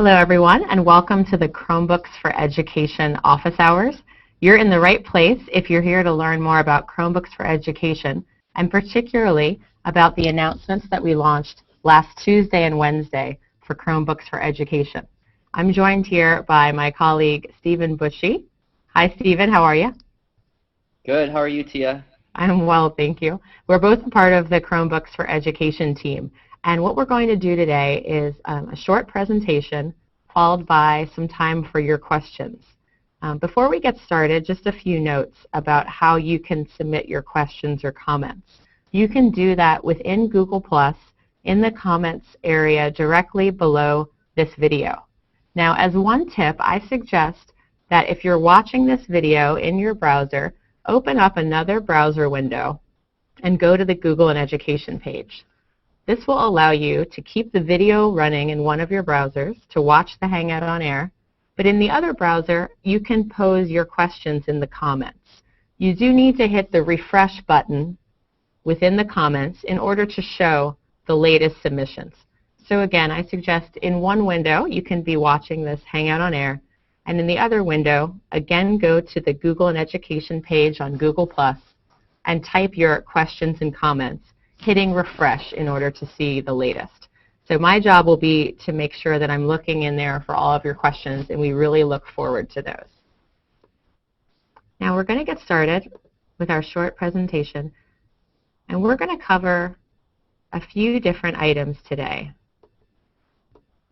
Hello everyone, and welcome to the Chromebooks for Education office hours. You're in the right place if you're here to learn more about Chromebooks for Education, and particularly about the announcements that we launched last Tuesday and Wednesday for Chromebooks for Education. I'm joined here by my colleague Steven Butschi. Hi Steven, how are you? Good, how are you, Tia? I'm well, thank you. We're both part of the Chromebooks for Education team. And what we're going to do today is a short presentation followed by some time for your questions. Before we get started, just a few notes about how you can submit your questions or comments. You can do that within Google Plus in the comments area directly below this video. Now, as one tip, I suggest that if you're watching this video in your browser, open up another browser window and go to the Google and Education page. This will allow you to keep the video running in one of your browsers to watch the Hangout On Air, but in the other browser, you can pose your questions in the comments. You do need to hit the refresh button within the comments in order to show the latest submissions. So again, I suggest in one window, you can be watching this Hangout On Air, and in the other window, again, go to the Google and Education page on Google Plus and type your questions and comments, hitting refresh in order to see the latest. So my job will be to make sure that I'm looking in there for all of your questions, and we really look forward to those. Now we're going to get started with our short presentation, and we're going to cover a few different items today.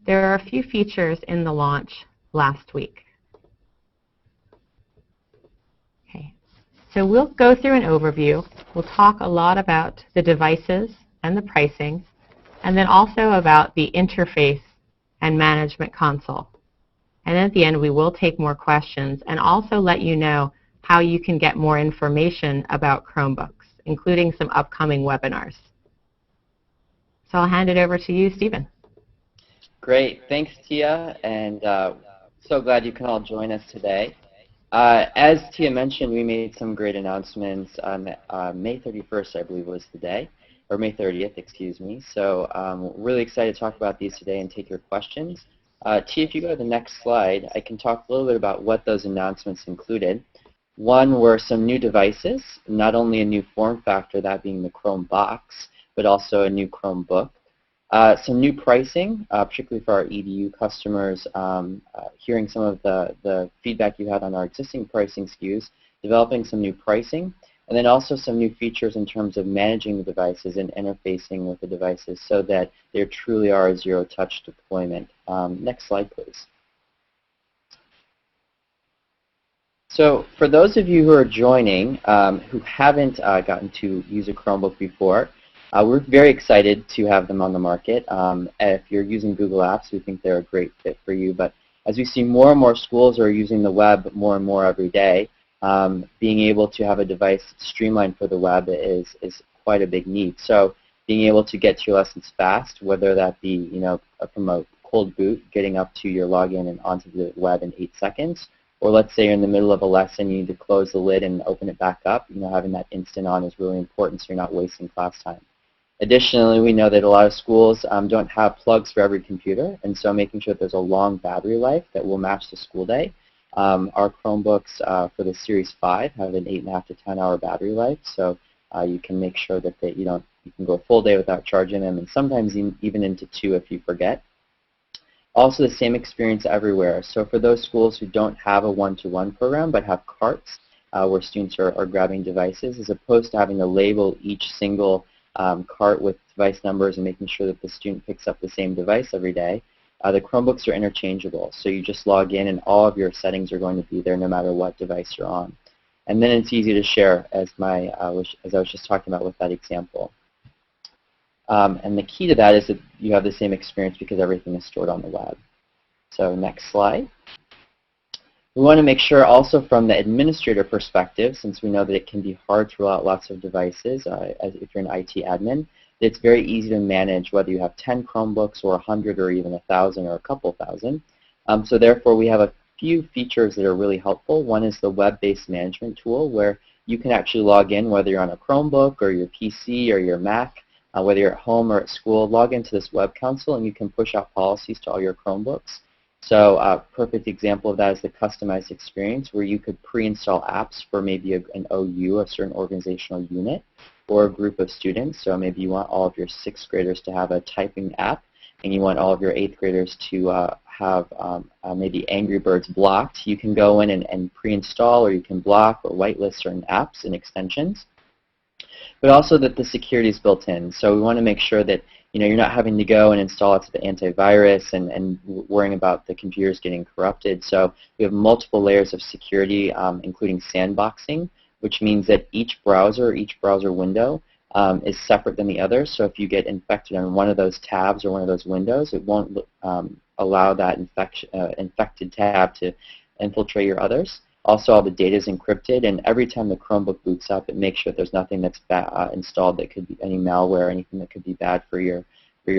There are a few features in the launch last week. So we'll go through an overview. We'll talk a lot about the devices and the pricing, and then also about the interface and management console. And at the end, we will take more questions and also let you know how you can get more information about Chromebooks, including some upcoming webinars. So I'll hand it over to you, Steven. Great. Thanks, Tia, and so glad you can all join us today. As Tia mentioned, we made some great announcements on May 31st, I believe was the day, or May 30th, excuse me. So we're really excited to talk about these today and take your questions. Tia, if you go to the next slide, I can talk a little bit about what those announcements included. One were some new devices, not only a new form factor, that being the Chromebox, but also a new Chromebook. Some new pricing, particularly for our EDU customers, hearing some of the feedback you had on our existing pricing SKUs, developing some new pricing, and then also some new features in terms of managing the devices and interfacing with the devices so that they truly are a zero-touch deployment. Next slide, please. So for those of you who are joining who haven't gotten to use a Chromebook before, we're very excited to have them on the market. If you're using Google Apps, we think they're a great fit for you. But as we see more and more schools are using the web more and more every day, being able to have a device streamlined for the web is quite a big need. So being able to get to your lessons fast, whether that be from a cold boot, getting up to your login and onto the web in 8 seconds, or let's say you're in the middle of a lesson, you need to close the lid and open it back up. Having that instant on is really important so you're not wasting class time. Additionally, we know that a lot of schools don't have plugs for every computer, and so making sure that there's a long battery life that will match the school day. Our Chromebooks for the Series 5 have an 8.5 to 10-hour battery life, so you can make sure that you can go a full day without charging them, and sometimes even into 2 if you forget. Also, the same experience everywhere. So for those schools who don't have a one-to-one program but have carts where students are grabbing devices, as opposed to having to label each single cart with device numbers and making sure that the student picks up the same device every day, the Chromebooks are interchangeable. So you just log in and all of your settings are going to be there no matter what device you're on. And then it's easy to share, as I was just talking about with that example. And the key to that is that you have the same experience because everything is stored on the web. So next slide. We want to make sure also from the administrator perspective, since we know that it can be hard to roll out lots of devices if you're an IT admin, that it's very easy to manage whether you have 10 Chromebooks or 100 or even 1,000 or a couple thousand. So therefore we have a few features that are really helpful. One is the web-based management tool where you can actually log in whether you're on a Chromebook or your PC or your Mac, whether you're at home or at school, log into this web console and you can push out policies to all your Chromebooks. So a perfect example of that is the customized experience where you could pre-install apps for maybe an OU, a certain organizational unit, or a group of students. So maybe you want all of your 6th graders to have a typing app, and you want all of your 8th graders to have maybe Angry Birds blocked. You can go in and pre-install, or you can block or whitelist certain apps and extensions. But also that the security is built in. So we want to make sure that you're not having to go and install lots of the antivirus and worrying about the computers getting corrupted. So we have multiple layers of security, including sandboxing, which means that each browser window is separate than the other. So if you get infected on one of those tabs or one of those windows, it won't allow that infected tab to infiltrate your others. Also, all the data is encrypted, and every time the Chromebook boots up, it makes sure there's nothing that's installed that could be any malware or anything that could be bad for your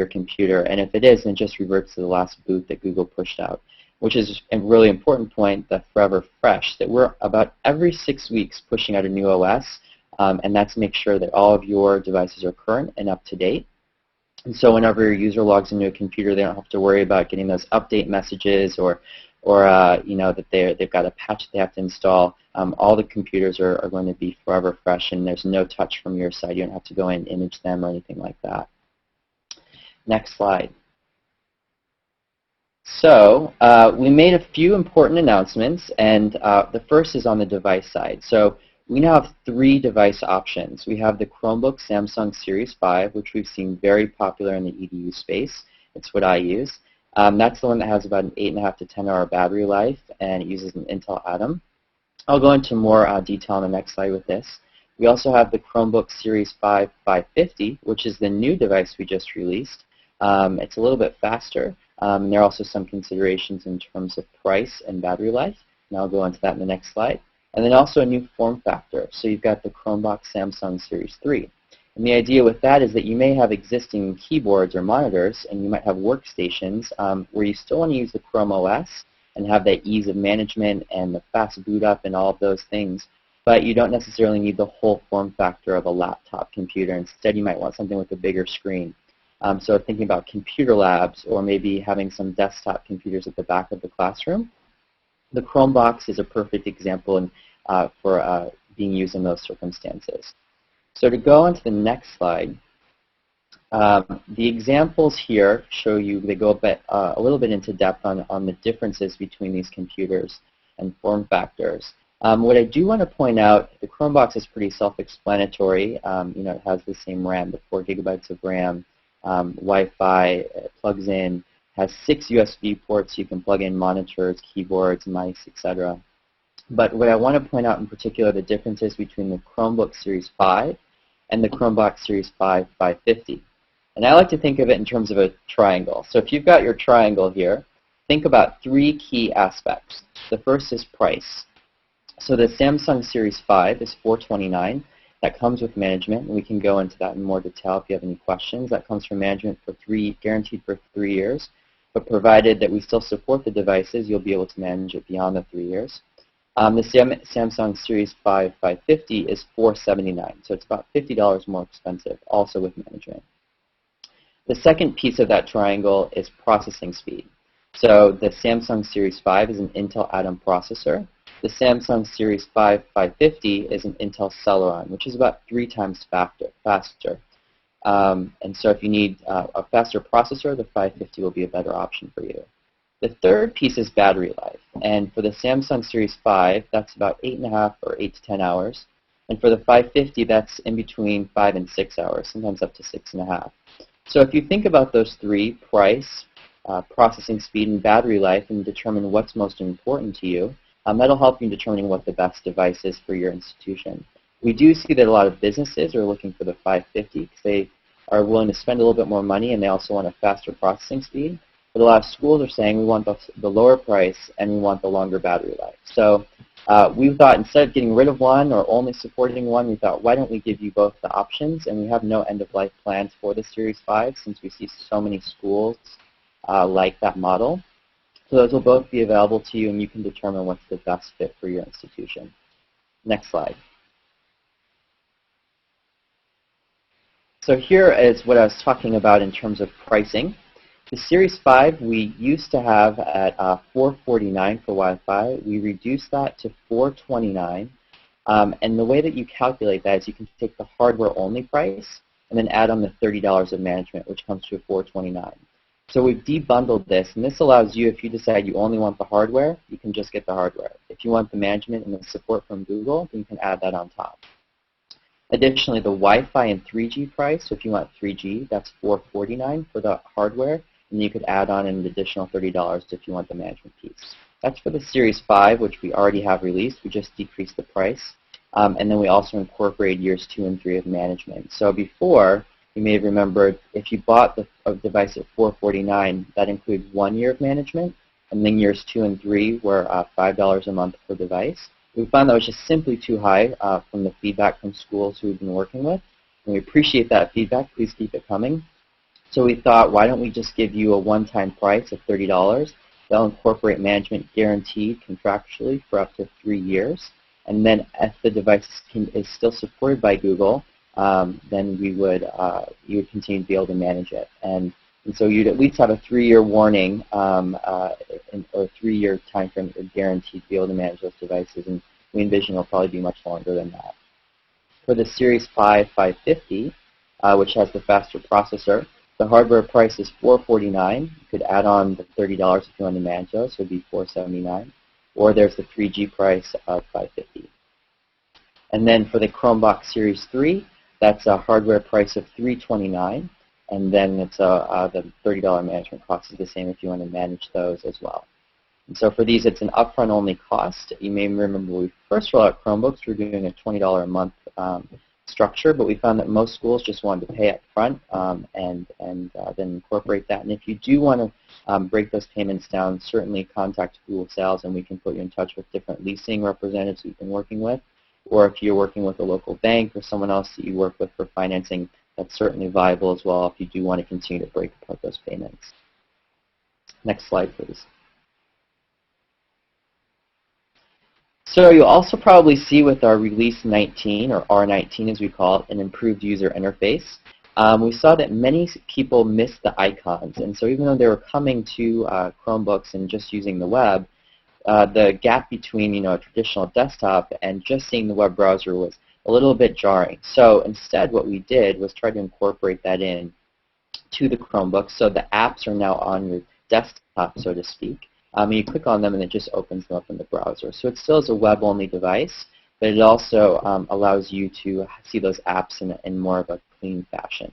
computer. And if it is, then it just reverts to the last boot that Google pushed out, which is a really important point, the forever fresh, that we're about every 6 weeks pushing out a new OS, and that's to make sure that all of your devices are current and up to date. And so whenever your user logs into a computer, they don't have to worry about getting those update messages or that they've got a patch they have to install. All the computers are going to be forever fresh, and there's no touch from your side. You don't have to go in and image them or anything like that. Next slide. So we made a few important announcements, and the first is on the device side. So we now have 3 device options. We have the Chromebook Samsung Series 5, which we've seen very popular in the EDU space. It's what I use. That's the one that has about an 8.5 to 10-hour battery life, and it uses an Intel Atom. I'll go into more detail on the next slide with this. We also have the Chromebook Series 5 550, which is the new device we just released. It's a little bit faster, and there are also some considerations in terms of price and battery life, and I'll go into that in the next slide. And then also a new form factor. So you've got the Chromebook Samsung Series 3. And the idea with that is that you may have existing keyboards or monitors, and you might have workstations where you still want to use the Chrome OS and have that ease of management and the fast boot up and all of those things, but you don't necessarily need the whole form factor of a laptop computer. Instead, you might want something with a bigger screen. So thinking about computer labs or maybe having some desktop computers at the back of the classroom, the Chromebox is a perfect example for being used in those circumstances. So to go on to the next slide, the examples here show you, they go a little bit into depth on the differences between these computers and form factors. What I do want to point out, the Chromebox is pretty self-explanatory. It has the same RAM, the 4 gigabytes of RAM, Wi-Fi, it plugs in, has 6 USB ports. You can plug in monitors, keyboards, mice, etc. But what I want to point out in particular, the differences between the Chromebook Series 5 and the Chromebook Series 5 550. And I like to think of it in terms of a triangle. So if you've got your triangle here, think about 3 key aspects. The first is price. So the Samsung Series 5 is $429. That comes with management, and we can go into that in more detail if you have any questions. That comes from management for guaranteed for 3 years, but provided that we still support the devices, you'll be able to manage it beyond the 3 years. The Samsung Series 5 550 is $479, so it's about $50 more expensive, also with management. The second piece of that triangle is processing speed. So the Samsung Series 5 is an Intel Atom processor. The Samsung Series 5 550 is an Intel Celeron, which is about 3 times faster. And so if you need a faster processor, the 550 will be a better option for you. The third piece is battery life. And for the Samsung Series 5, that's about 8.5 or 8 to 10 hours. And for the 550, that's in between 5 and 6 hours, sometimes up to 6.5. So if you think about those 3, price, processing speed, and battery life, and determine what's most important to you, that'll help you in determining what the best device is for your institution. We do see that a lot of businesses are looking for the 550 because they are willing to spend a little bit more money, and they also want a faster processing speed. But a lot of schools are saying we want the lower price and we want the longer battery life. So we thought instead of getting rid of one or only supporting one, we thought why don't we give you both the options? And we have no end-of-life plans for the Series 5 since we see so many schools like that model. So those will both be available to you, and you can determine what's the best fit for your institution. Next slide. So here is what I was talking about in terms of pricing. The Series 5 we used to have at $449 for Wi-Fi. We reduced that to $429. And the way that you calculate that is you can take the hardware-only price and then add on the $30 of management, which comes to $429. So we've debundled this, and this allows you, if you decide you only want the hardware, you can just get the hardware. If you want the management and the support from Google, then you can add that on top. Additionally, the Wi-Fi and 3G price, so if you want 3G, that's $449 for the hardware, and you could add on an additional $30 if you want the management piece. That's for the Series 5, which we already have released. We just decreased the price. And then we also incorporated years 2 and 3 of management. So before, you may have remembered, if you bought a device at $449, that includes 1 year of management, and then years 2 and 3 were $5 a month per device. We found that was just simply too high from the feedback from schools who we've been working with. And we appreciate that feedback. Please keep it coming. So we thought, why don't we just give you a one-time price of $30? They'll incorporate management guaranteed contractually for up to 3 years. And then if the device is still supported by Google, then you would continue to be able to manage it. And so you'd at least have a 3-year warning or a 3-year time frame that you're guaranteed to be able to manage those devices. And we envision it'll probably be much longer than that. For the Series 5 550, which has the faster processor, the hardware price is $449. You could add on the $30 if you want to manage those, so it would be $479. Or there's the 3G price of $550. And then for the Chromebox Series 3, that's a hardware price of $329. And then it's the $30 management cost is the same if you want to manage those as well. And so for these, it's an upfront only cost. You may remember when we first rolled out Chromebooks, we were doing a $20 a month structure, but we found that most schools just wanted to pay up front and then incorporate that. And if you do want to break those payments down, certainly contact Google Sales and we can put you in touch with different leasing representatives we've been working with. Or if you're working with a local bank or someone else that you work with for financing, that's certainly viable as well if you do want to continue to break apart those payments. Next slide, please. So you'll also probably see with our Release 19, or R19 as we call it, an improved user interface. We saw that many people missed the icons, and so even though they were coming to Chromebooks and just using the web, the gap between a traditional desktop and just seeing the web browser was a little bit jarring. So instead what we did was try to incorporate that in to the Chromebook, so the apps are now on your desktop, so to speak. You click on them and it just opens them up in the browser. So it still is a web-only device, but it also allows you to see those apps in more of a clean fashion.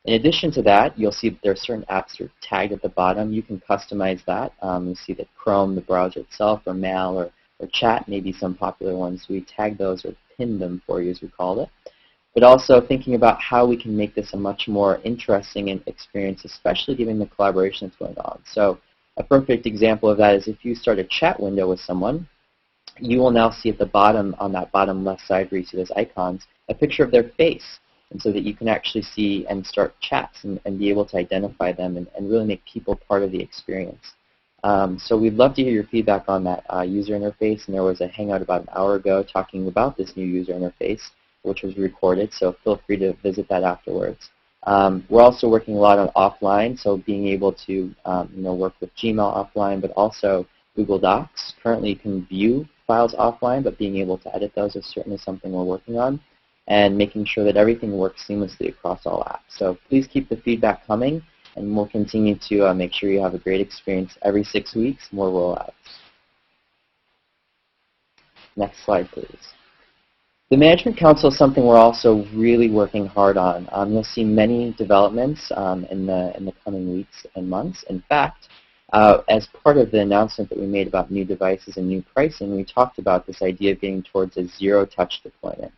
In addition to that, you'll see that there are certain apps that are tagged at the bottom. You can customize that. You see that Chrome, the browser itself, or Mail, or Chat may be some popular ones. So we tag those or pin them for you, as we call it. But also thinking about how we can make this a much more interesting experience, especially given the collaboration that's going on. So a perfect example of that is if you start a chat window with someone, you will now see at the bottom, on that bottom left side where you see those icons, a picture of their face. And so that you can actually see and start chats and be able to identify them and really make people part of the experience. So we'd love to hear your feedback on that user interface. And there was a Hangout about an hour ago talking about this new user interface, which was recorded. So feel free to visit that afterwards. We're also working a lot on offline, so being able to work with Gmail offline, but also Google Docs. Currently you can view files offline, but being able to edit those is certainly something we're working on, and making sure that everything works seamlessly across all apps. So please keep the feedback coming, and we'll continue to make sure you have a great experience every 6 weeks, more rollouts. Next slide, please. The Management Council is something we're also really working hard on. You'll see many developments in the coming weeks and months. In fact, as part of the announcement that we made about new devices and new pricing, we talked about this idea of getting towards a zero-touch deployment.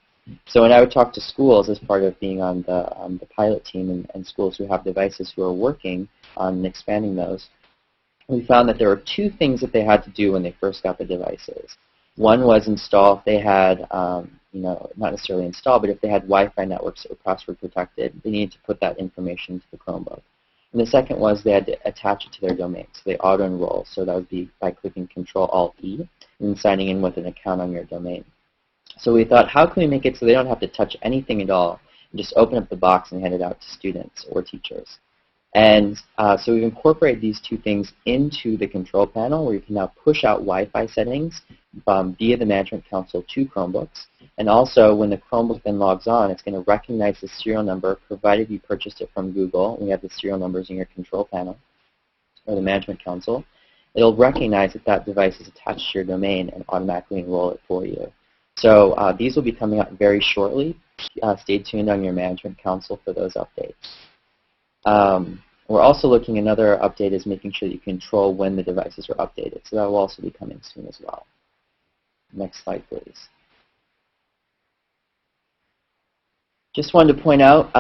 So when I would talk to schools as part of being on the pilot team and schools who have devices who are working on expanding those, we found that there were 2 things that they had to do when they first got the devices. One was install, if they had, not necessarily install, but if they had Wi-Fi networks that were password protected, they needed to put that information into the Chromebook. And the second was they had to attach it to their domain. So they auto-enroll. So that would be by clicking Control-Alt-E and signing in with an account on your domain. So we thought, how can we make it so they don't have to touch anything at all and just open up the box and hand it out to students or teachers? And so we've incorporated these two things into the control panel where you can now push out Wi-Fi settings via the Management Console to Chromebooks. And also, when the Chromebook then logs on, it's going to recognize the serial number, provided you purchased it from Google. We have the serial numbers in your control panel, or the Management Console. It'll recognize that that device is attached to your domain and automatically enroll it for you. So these will be coming out very shortly. Stay tuned on your Management Console for those updates. We're also looking, another update is making sure that you control when the devices are updated. So that will also be coming soon as well. Next slide, please. Just wanted to point out,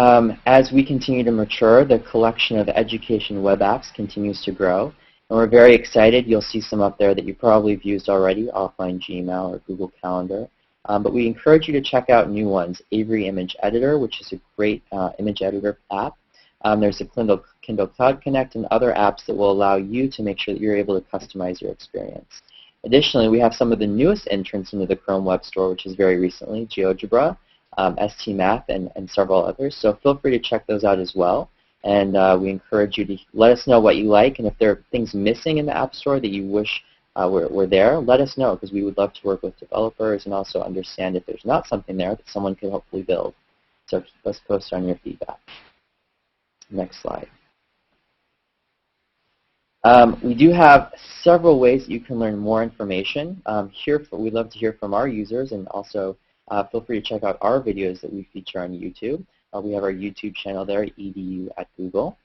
as we continue to mature, the collection of education web apps continues to grow. And we're very excited. You'll see some up there that you probably have used already, offline Gmail or Google Calendar. But we encourage you to check out new ones. Avery Image Editor, which is a great image editor app. There's the Kindle Cloud Connect and other apps that will allow you to make sure that you're able to customize your experience. Additionally, we have some of the newest entrants into the Chrome Web Store, which is very recently, GeoGebra, STMath, and several others. So feel free to check those out as well. And we encourage you to let us know what you like. And if there are things missing in the App Store that you wish were there, let us know, because we would love to work with developers and also understand if there's not something there that someone could hopefully build. So keep us posted on your feedback. Next slide. We do have several ways that you can learn more information. We'd love to hear from our users, and also feel free to check out our videos that we feature on YouTube. We have our YouTube channel there, EDU at Google.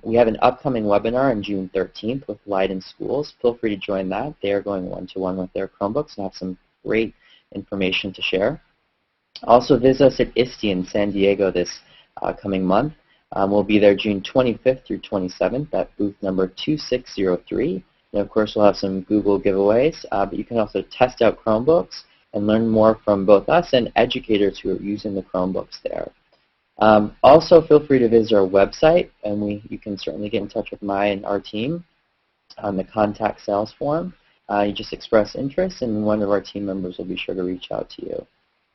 We have an upcoming webinar on June 13th with Leiden Schools. Feel free to join that. They are going one-to-one with their Chromebooks and have some great information to share. Also visit us at ISTE in San Diego this coming month. We'll be there June 25th through 27th at booth number 2603. And of course, we'll have some Google giveaways, but you can also test out Chromebooks and learn more from both us and educators who are using the Chromebooks there. Also, feel free to visit our website, and you can certainly get in touch with and our team on the contact sales form. You just express interest, and one of our team members will be sure to reach out to you.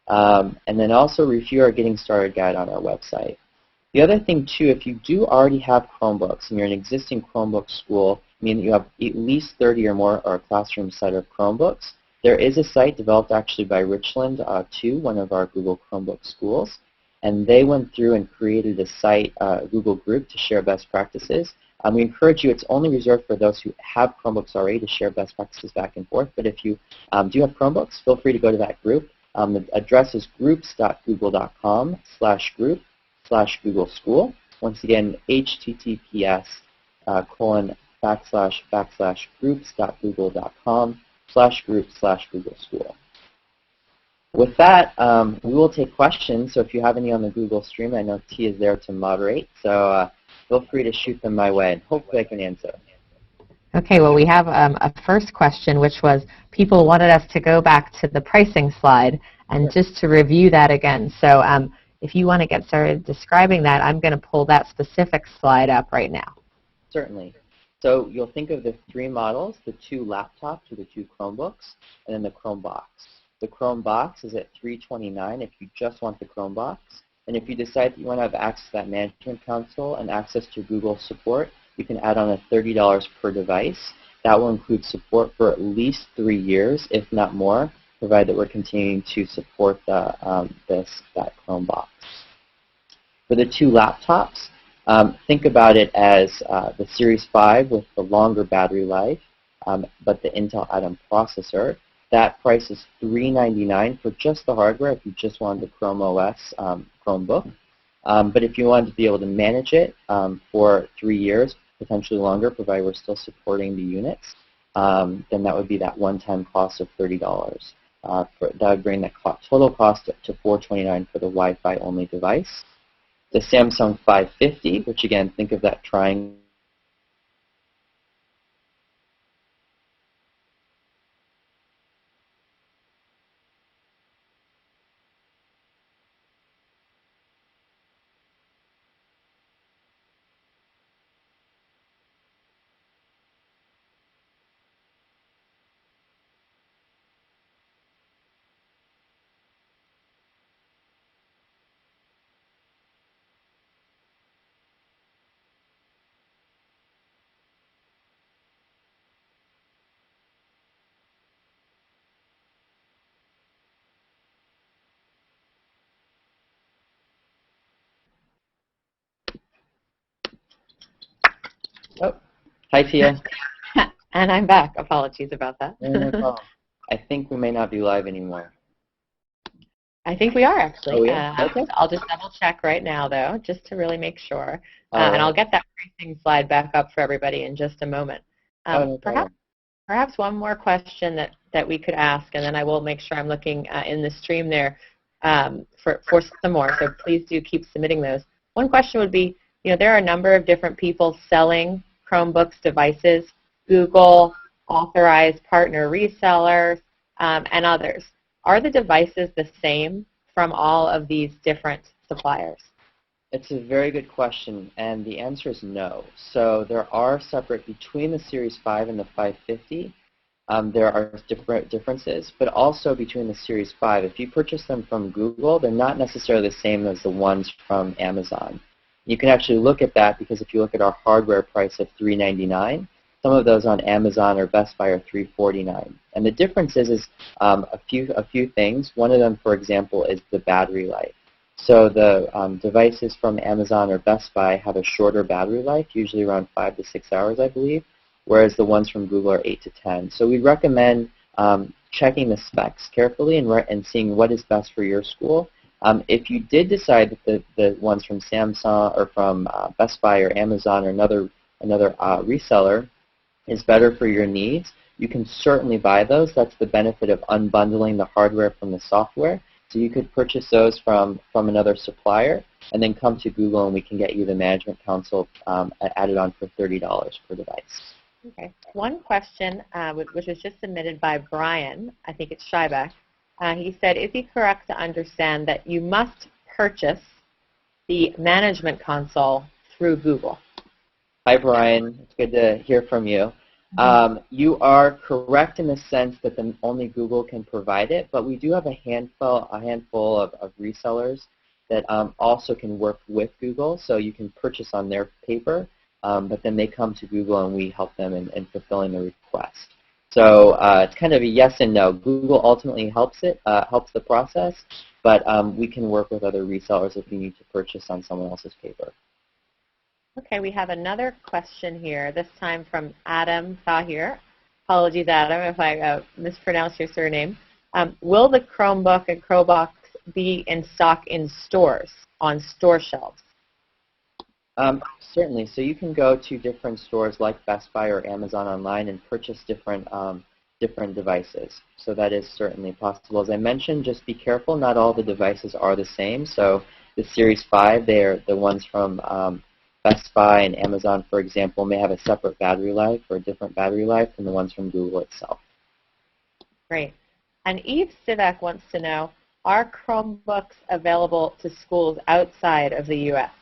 And then also review our Getting Started guide on our website. The other thing, too, if you do already have Chromebooks and you're an existing Chromebook school, meaning you have at least 30 or more or a classroom set of Chromebooks, there is a site developed actually by Richland, one of our Google Chromebook schools, and they went through and created a site, Google group, to share best practices. We encourage you, it's only reserved for those who have Chromebooks already to share best practices back and forth, but if you do have Chromebooks, feel free to go to that group. The address is groups.google.com/group/Google School. Once again, https://groups.google.com/group/Google School. With that, we will take questions. So if you have any on the Google Stream, I know T is there to moderate. So feel free to shoot them my way, and hopefully I can answer. Okay, well, we have a first question, which was people wanted us to go back to the pricing slide and just to review that again. So if you want to get started describing that, I'm going to pull that specific slide up right now. Certainly. So you'll think of the three models, the two laptops or the two Chromebooks, and then the Chromebox. The Chromebox is at $329 if you just want the Chromebox. And if you decide that you want to have access to that management console and access to Google support, you can add on a $30 per device. That will include support for at least 3 years, if not more, provided that we're continuing to support that Chromebox. For the two laptops, think about it as the Series 5 with the longer battery life, but the Intel Atom processor. That price is $399 for just the hardware if you just wanted the Chrome OS Chromebook. But if you wanted to be able to manage it for 3 years, potentially longer, provided we're still supporting the units, then that would be that one-time cost of $30. That would bring that total cost to $429 for the Wi-Fi only device. The Samsung 550, which again, think of that triangle. Hi, Tia. And I'm back. Apologies about that. No problem. I think we may not be live anymore. I think we are actually. Oh, yeah? Okay. I'll just double check right now, though, just to really make sure. All And right. I'll get that pricing slide back up for everybody in just a moment. No problem. Perhaps one more question that we could ask, and then I will make sure I'm looking in the stream there for some more. So please do keep submitting those. One question would be, there are a number of different people selling Chromebooks devices, Google, authorized partner resellers, and others. Are the devices the same from all of these different suppliers? It's a very good question, and the answer is no. So there are separate between the Series 5 and the 550. There are differences, but also between the Series 5. If you purchase them from Google, they're not necessarily the same as the ones from Amazon. You can actually look at that because if you look at our hardware price of $399, some of those on Amazon or Best Buy are $349. And the difference is a few things. One of them, for example, is the battery life. So the devices from Amazon or Best Buy have a shorter battery life, usually around 5 to 6 hours, I believe, whereas the ones from Google are 8 to 10. So we recommend checking the specs carefully and seeing what is best for your school. If you did decide that the ones from Samsung or from Best Buy or Amazon or another reseller is better for your needs, you can certainly buy those. That's the benefit of unbundling the hardware from the software. So you could purchase those from another supplier and then come to Google and we can get you the management console added on for $30 per device. Okay. One question, which was just submitted by Brian, I think it's Shybeck. He said, is he correct to understand that you must purchase the management console through Google? Hi, Brian. It's good to hear from you. You are correct in the sense that only Google can provide it, but we do have a handful of resellers that also can work with Google, so you can purchase on their paper, but then they come to Google and we help them in fulfilling the request. So it's kind of a yes and no. Google ultimately helps the process, but we can work with other resellers if you need to purchase on someone else's paper. Okay, we have another question here, this time from Adam Fahir. Apologies, Adam, if I mispronounced your surname. Will the Chromebook and Chromebox be in stock in stores, on store shelves? Certainly. So you can go to different stores like Best Buy or Amazon online and purchase different devices. So that is certainly possible. As I mentioned, just be careful. Not all the devices are the same. So the Series 5, they're the ones from Best Buy and Amazon, for example, may have a separate battery life or a different battery life than the ones from Google itself. Great. And Eve Sivak wants to know, are Chromebooks available to schools outside of the U.S.?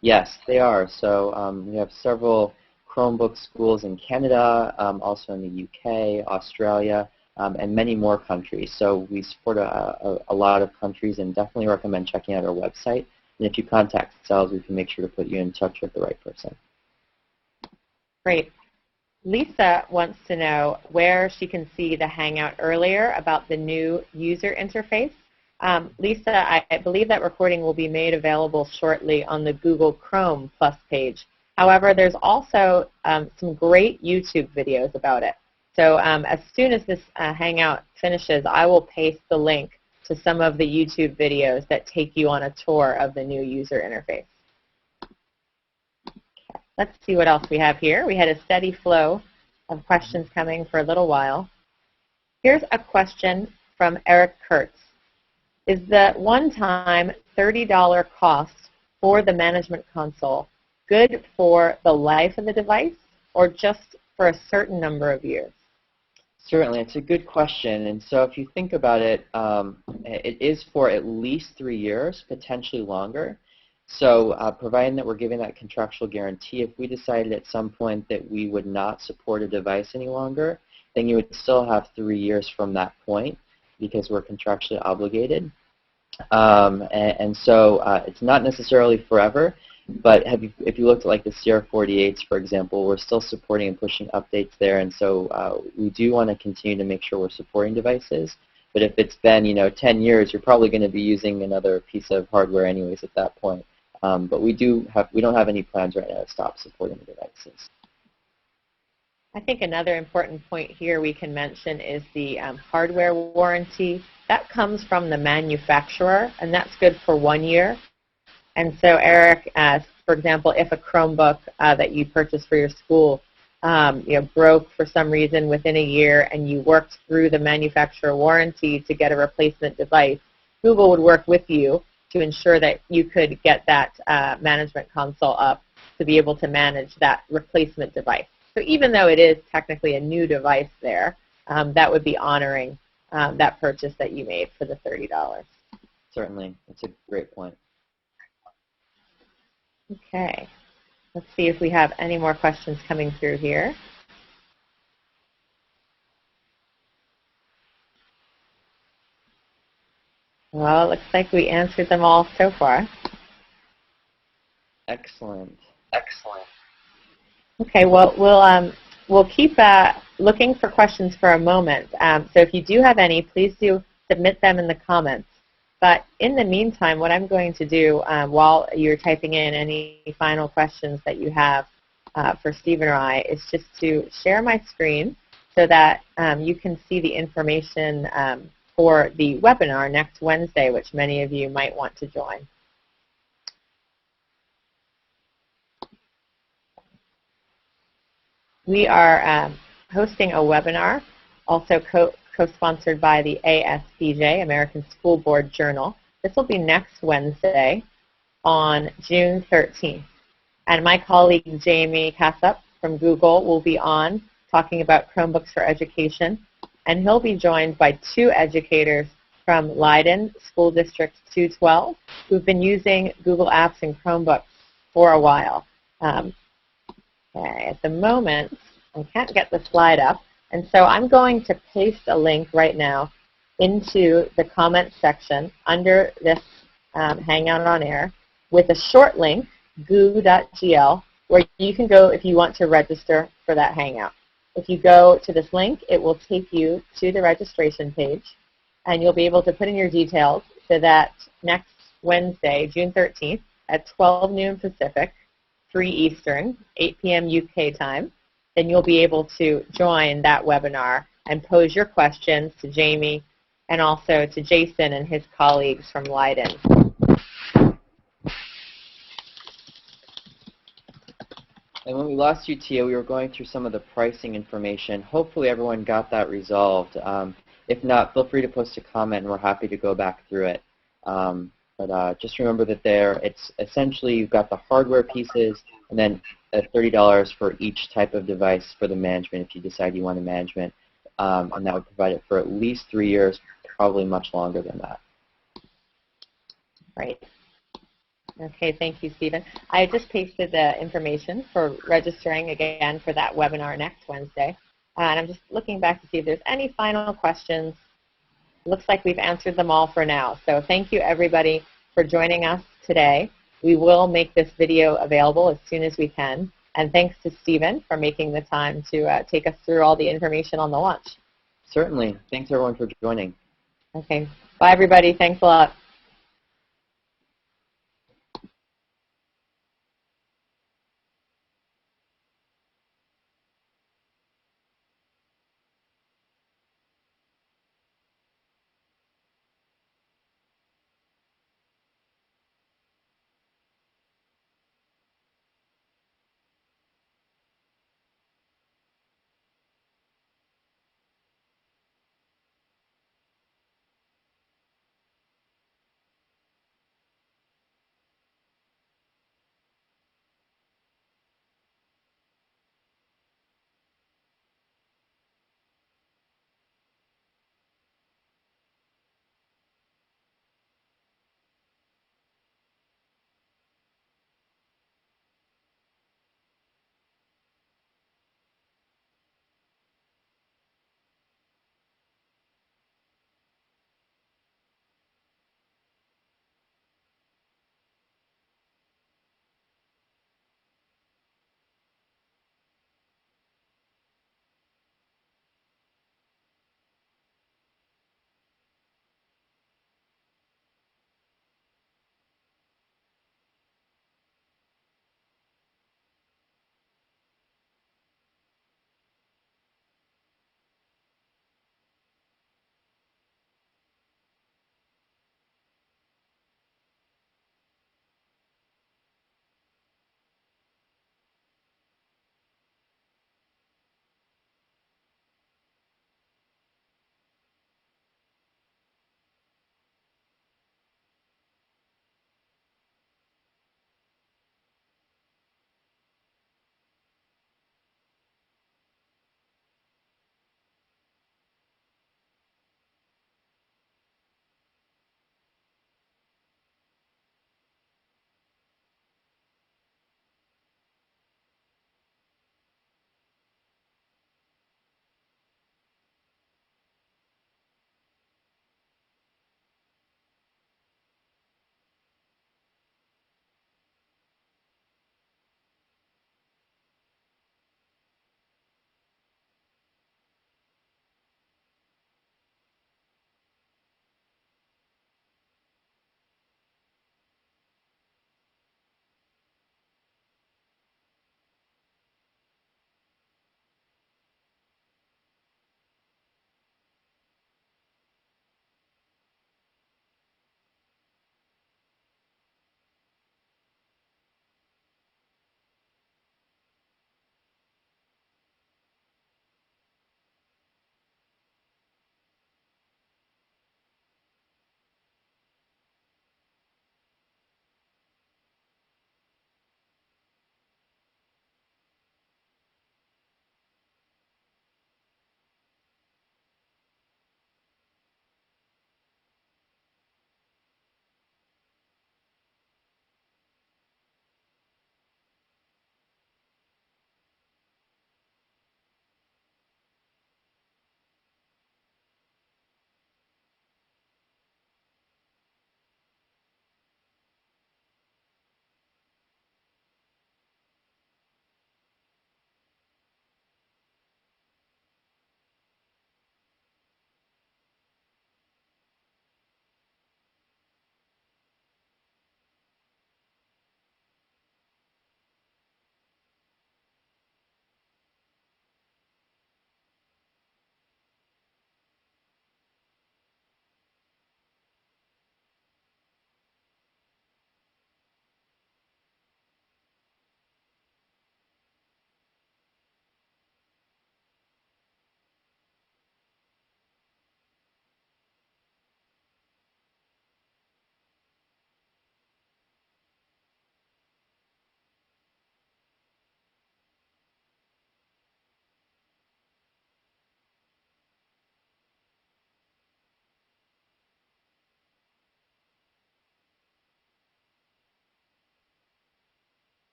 Yes, they are. So we have several Chromebook schools in Canada, also in the UK, Australia, and many more countries. So we support a lot of countries and definitely recommend checking out our website. And if you contact sales, we can make sure to put you in touch with the right person. Great. Lisa wants to know where she can see the Hangout earlier about the new user interface. Lisa, I believe that recording will be made available shortly on the Google Chrome Plus page. However, there's also some great YouTube videos about it. So as soon as this Hangout finishes, I will paste the link to some of the YouTube videos that take you on a tour of the new user interface. Okay, let's see what else we have here. We had a steady flow of questions coming for a little while. Here's a question from Eric Kurtz. Is the one-time $30 cost for the management console good for the life of the device or just for a certain number of years? Certainly, it's a good question. And so if you think about it, it is for at least 3 years, potentially longer. So providing that we're giving that contractual guarantee, if we decided at some point that we would not support a device any longer, then you would still have 3 years from that point because we're contractually obligated. And so it's not necessarily forever. But if you looked at like the CR48s, for example, we're still supporting and pushing updates there, and so we do want to continue to make sure we're supporting devices. But if it's been 10 years, you're probably going to be using another piece of hardware anyways at that point. But we don't have any plans right now to stop supporting the devices. I think another important point here we can mention is the hardware warranty. That comes from the manufacturer, and that's good for 1 year. And so, Eric, for example, if a Chromebook that you purchased for your school broke for some reason within a year and you worked through the manufacturer warranty to get a replacement device, Google would work with you to ensure that you could get that management console up to be able to manage that replacement device. So even though it is technically a new device there, that would be honoring that purchase that you made for the $30. Certainly. That's a great point. Okay. Let's see if we have any more questions coming through here. Well, it looks like we answered them all so far. Excellent. Excellent. Okay, well, we'll keep looking for questions for a moment. So if you do have any, please do submit them in the comments. But in the meantime, what I'm going to do while you're typing in any final questions that you have for Steven or I is just to share my screen so that you can see the information for the webinar next Wednesday, which many of you might want to join. We are hosting a webinar, also co-sponsored by the ASBJ, American School Board Journal. This will be next Wednesday on June 13th. And my colleague Jamie Cassup from Google will be on talking about Chromebooks for Education. And he'll be joined by 2 educators from Leiden School District 212 who've been using Google Apps and Chromebooks for a while. Okay, at the moment, I can't get the slide up, and so I'm going to paste a link right now into the comments section under this Hangout on Air with a short link, goo.gl, where you can go if you want to register for that Hangout. If you go to this link, it will take you to the registration page, and you'll be able to put in your details so that next Wednesday, June 13th, at 12 noon Pacific, 3 Eastern, 8 p.m. UK time, then you'll be able to join that webinar and pose your questions to Jamie and also to Jason and his colleagues from Leiden. And when we lost you, Tia, we were going through some of the pricing information. Hopefully everyone got that resolved. If not, feel free to post a comment, and we're happy to go back through it. But just remember that it's essentially you've got the hardware pieces and then $30 for each type of device for the management if you decide you want a management. And that would provide it for at least 3 years, probably much longer than that. Right. Okay, thank you, Steven. I just pasted the information for registering again for that webinar next Wednesday. And I'm just looking back to see if there's any final questions. Looks like we've answered them all for now. So thank you, everybody, for joining us today. We will make this video available as soon as we can. And thanks to Steven for making the time to take us through all the information on the launch. Certainly. Thanks, everyone, for joining. Okay. Bye, everybody. Thanks a lot.